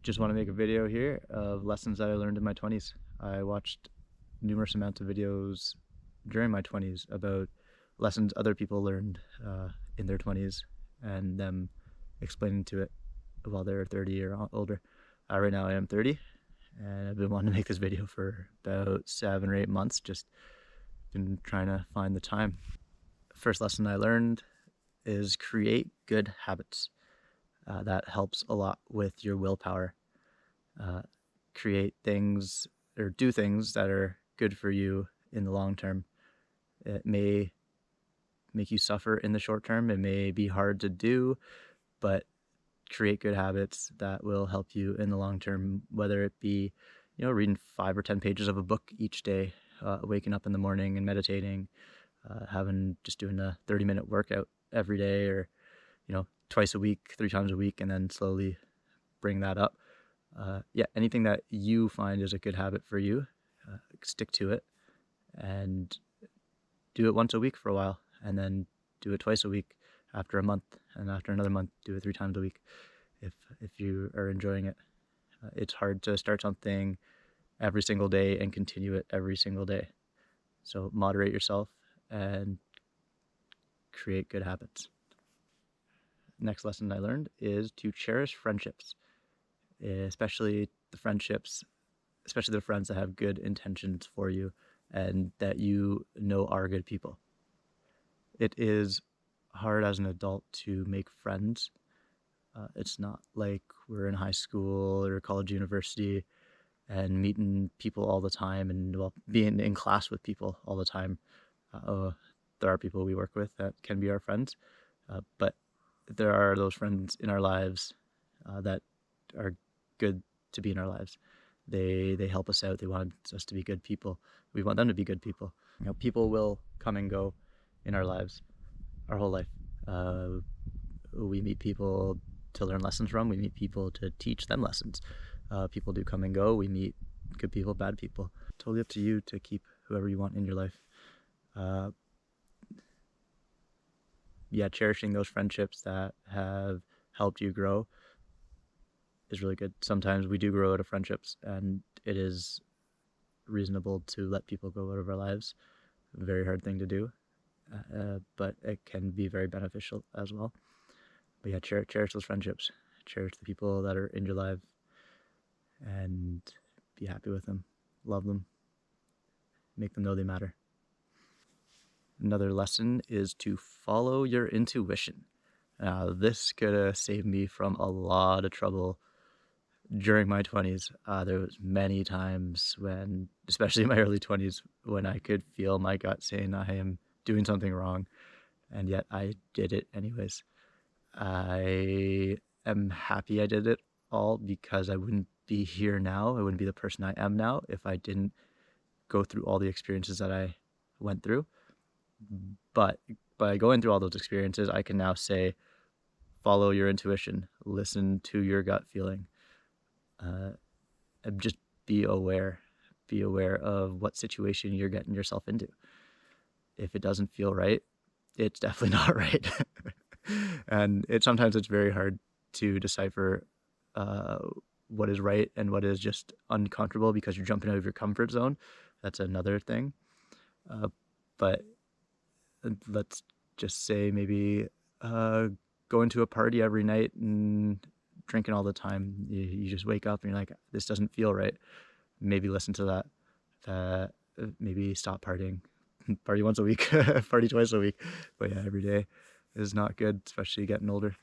Just want to make a video here of lessons that I learned in my 20s. I watched numerous amounts of videos during my 20s about lessons other people learned in their 20s and them explaining to it while they're 30 or older. Right now I am 30 and I've been wanting to make this video for about 7 or 8 months, just been trying to find the time. First lesson I learned is create good habits. That helps a lot with your willpower. Create things or do things that are good for you in the long term. It may make you suffer in the short term. It may be hard to do, but create good habits that will help you in the long term, whether it be, reading 5 or 10 pages of a book each day, waking up in the morning and meditating, just doing a 30-minute workout every day, or, twice a week, 3 times a week, and then slowly bring that up. Anything that you find is a good habit for you, stick to it and do it once a week for a while, and then do it twice a week after a month, and after another month do it 3 times a week if you are enjoying it. It's hard to start something every single day and continue it every single day. So moderate yourself and create good habits. Next lesson I learned is to cherish friendships, especially the friends that have good intentions for you and that you know are good people. It is hard as an adult to make friends. It's not like we're in high school or college, university, and meeting people all the time and being in class with people all the time. There are people we work with that can be our friends, but there are those friends in our lives that are good to be in our lives. They help us out. They want us to be good people. We want them to be good people. People will come and go in our lives our whole life. We meet people to learn lessons from. We meet people to teach them lessons. People do come and go. We meet good people, bad people. Totally up to you to keep whoever you want in your life. Cherishing those friendships that have helped you grow is really good. Sometimes we do grow out of friendships, and it is reasonable to let people go out of our lives. A very hard thing to do, but it can be very beneficial as well. But cherish those friendships. Cherish the people that are in your life and be happy with them. Love them. Make them know they matter. Another lesson is to follow your intuition. This could have saved me from a lot of trouble during my 20s. There was many times when, especially in my early 20s, when I could feel my gut saying I am doing something wrong, and yet I did it anyways. I am happy I did it all, because I wouldn't be here now. I wouldn't be the person I am now if I didn't go through all the experiences that I went through. But by going through all those experiences, I can now say, follow your intuition, listen to your gut feeling. Just be aware of what situation you're getting yourself into. If it doesn't feel right, it's definitely not right. And sometimes it's very hard to decipher what is right and what is just uncomfortable, because you're jumping out of your comfort zone. That's another thing. But let's just say maybe going to a party every night and drinking all the time, you just wake up and you're like, this doesn't feel right. Maybe listen to that. Maybe stop partying. Party once a week, party twice a week. But every day is not good, especially getting older.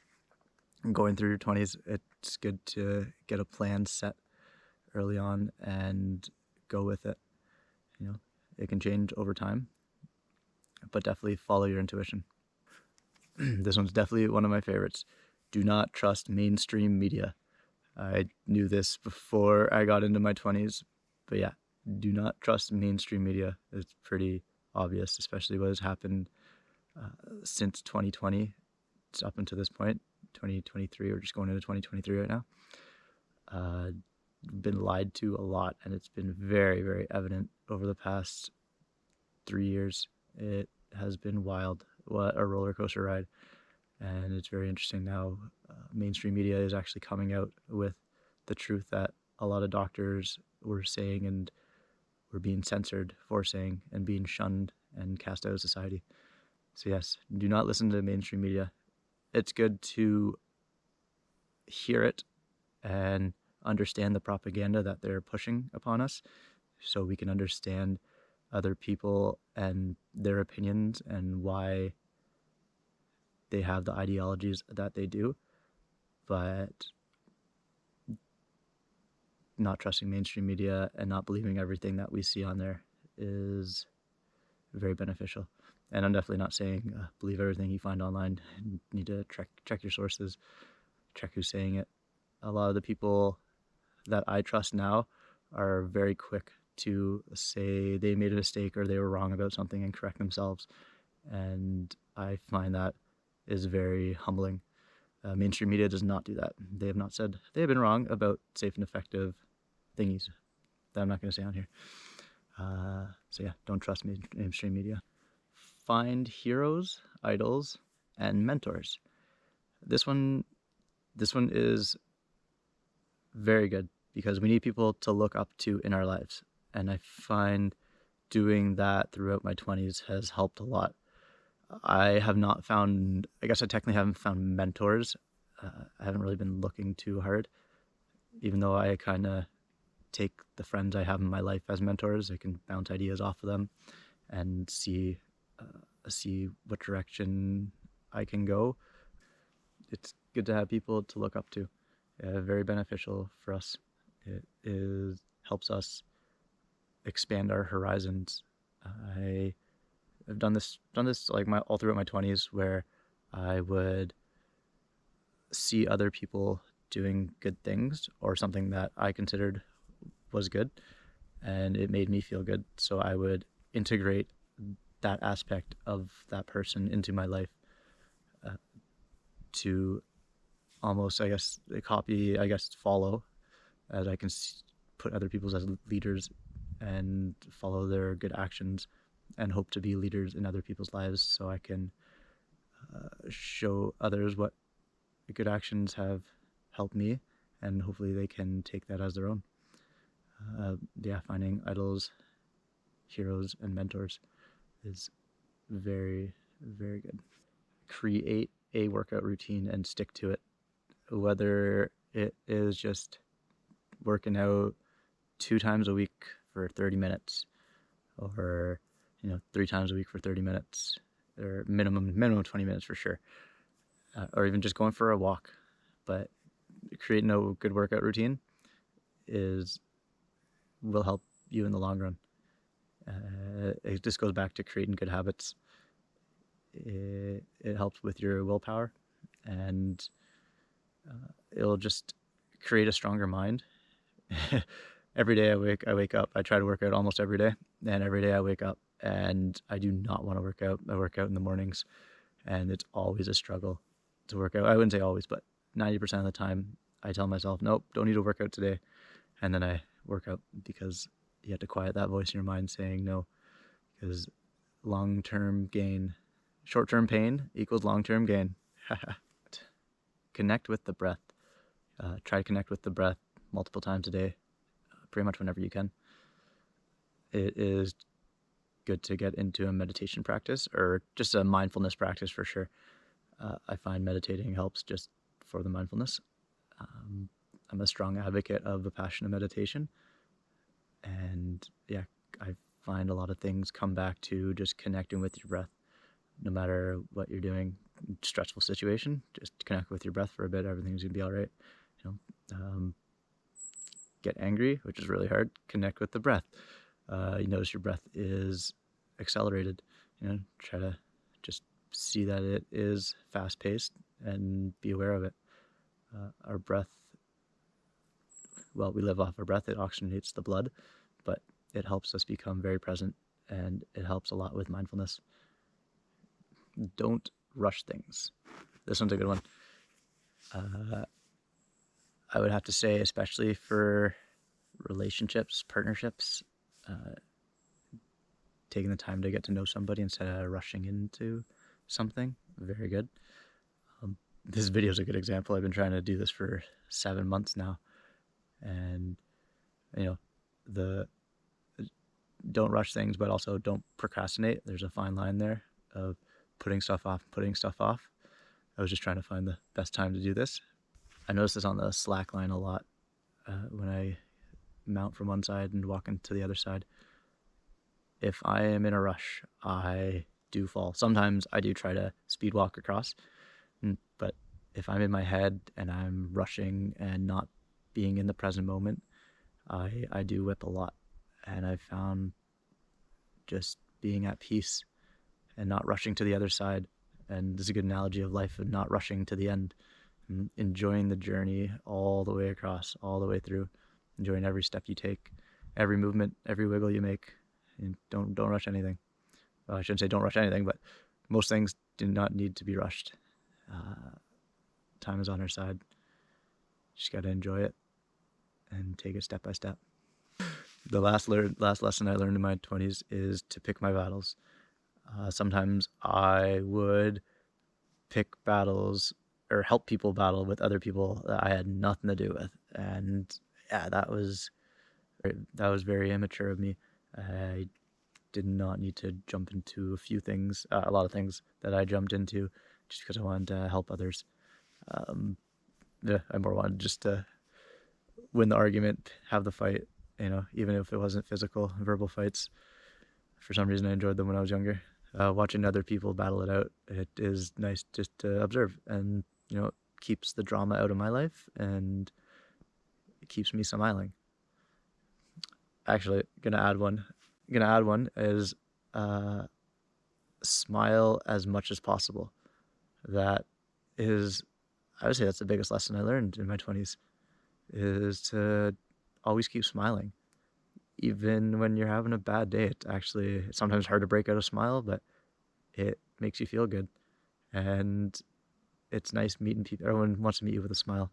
And going through your 20s, it's good to get a plan set early on and go with it. It can change over time, but definitely follow your intuition. This one's definitely one of my favorites. Do not trust mainstream media. I knew this before I got into my 20s, but do not trust mainstream media. It's pretty obvious, especially what has happened since 2020. It's up until this point, 2023. We're just going into 2023 right now. Been lied to a lot, and it's been very, very evident over the past 3 years. It has been wild. What a roller coaster ride. And it's very interesting now. Mainstream media is actually coming out with the truth that a lot of doctors were saying and were being censored for saying and being shunned and cast out of society. So yes, do not listen to mainstream media. It's good to hear it and understand the propaganda that they're pushing upon us so we can understand other people and their opinions and why they have the ideologies that they do, but not trusting mainstream media and not believing everything that we see on there is very beneficial. And I'm definitely not saying believe everything you find online. You need to check your sources, check who's saying it. A lot of the people that I trust now are very quick to say they made a mistake or they were wrong about something and correct themselves. And I find that is very humbling. Mainstream media does not do that. They have not said they have been wrong about safe and effective thingies that I'm not going to say on here. So yeah, don't trust mainstream media. Find heroes, idols, and mentors. This one is very good because we need people to look up to in our lives. And I find doing that throughout my 20s has helped a lot. I have not found, I guess I technically haven't found mentors. I haven't really been looking too hard, even though I kind of take the friends I have in my life as mentors. I can bounce ideas off of them and see what direction I can go. It's good to have people to look up to. Very beneficial for us. It helps us expand our horizons. I have done this like all throughout my 20s, where I would see other people doing good things or something that I considered was good, and it made me feel good. So I would integrate that aspect of that person into my life to almost, I guess, copy, follow, as I can put other people as leaders and follow their good actions and hope to be leaders in other people's lives, so I can show others what good actions have helped me, and hopefully they can take that as their own. Yeah, finding idols, heroes, and mentors is very, very good. Create a workout routine and stick to it. Whether it is just working out 2 times a week for 30 minutes, or 3 times a week for 30 minutes, or minimum 20 minutes for sure, or even just going for a walk. But creating a good workout routine will help you in the long run. It just goes back to creating good habits. It helps with your willpower, and it'll just create a stronger mind. Every day I wake up, I try to work out almost every day, and every day I wake up and I do not want to work out. I work out in the mornings, and it's always a struggle to work out. I wouldn't say always, but 90% of the time I tell myself, nope, don't need to work out today. And then I work out, because you have to quiet that voice in your mind saying no, because long-term gain, short-term pain equals long-term gain. Connect with the breath. Try to connect with the breath multiple times a day, pretty much whenever you can. It is good to get into a meditation practice, or just a mindfulness practice for sure. I find meditating helps just for the mindfulness. I'm a strong advocate of Vipassana meditation, and yeah, I find a lot of things come back to just connecting with your breath. No matter what you're doing, stressful situation, just connect with your breath for a bit. Everything's gonna be all right. Get angry, which is really hard. Connect with the breath. You notice your breath is accelerated. Try to just see that it is fast-paced and be aware of it. Our breath, well, we live off our breath. It oxygenates the blood, but it helps us become very present, and it helps a lot with mindfulness. Don't rush things. This one's a good one. I would have to say, especially for relationships, partnerships, taking the time to get to know somebody instead of rushing into something, very good. This video is a good example. I've been trying to do this for 7 months now, And you know, the don't rush things, but also don't procrastinate. There's a fine line there of putting stuff off, putting stuff off. I was just trying to find the best time to do this. I notice this on the slack line a lot when I mount from one side and walk into the other side. If I am in a rush, I do fall. Sometimes I do try to speed walk across, but if I'm in my head and I'm rushing and not being in the present moment, I do whip a lot. And I found just being at peace and not rushing to the other side. And this is a good analogy of life, and not rushing to the end, and enjoying the journey all the way across, all the way through, enjoying every step you take, every movement, every wiggle you make. And don't rush anything. Well, I shouldn't say don't rush anything, but most things do not need to be rushed. Time is on our side. Just got to enjoy it and take it step by step. The last lesson I learned in my 20s is to pick my battles. Sometimes I would pick battles or help people battle with other people that I had nothing to do with, and yeah, that was very immature of me. I did not need to jump into a lot of things that I jumped into just because I wanted to help others. Yeah, I more wanted just to win the argument, have the fight, even if it wasn't physical, verbal fights. For some reason, I enjoyed them when I was younger. Watching other people battle it out, it is nice just to observe, and it keeps the drama out of my life, and it keeps me smiling. Actually, gonna add one is smile as much as possible. That is, I would say that's the biggest lesson I learned in my 20s, is to always keep smiling. Even when you're having a bad day, it's sometimes hard to break out a smile, but it makes you feel good. And it's nice meeting people. Everyone wants to meet you with a smile.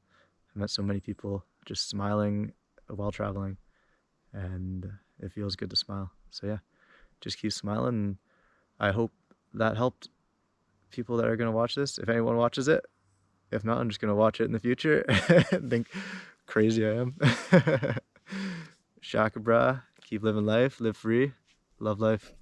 I met so many people just smiling while traveling, and it feels good to smile. So yeah, just keep smiling. And I hope that helped people that are going to watch this, if anyone watches it. If not, I'm just going to watch it in the future and think crazy I am. Shaka bra, keep living life, live free, love life.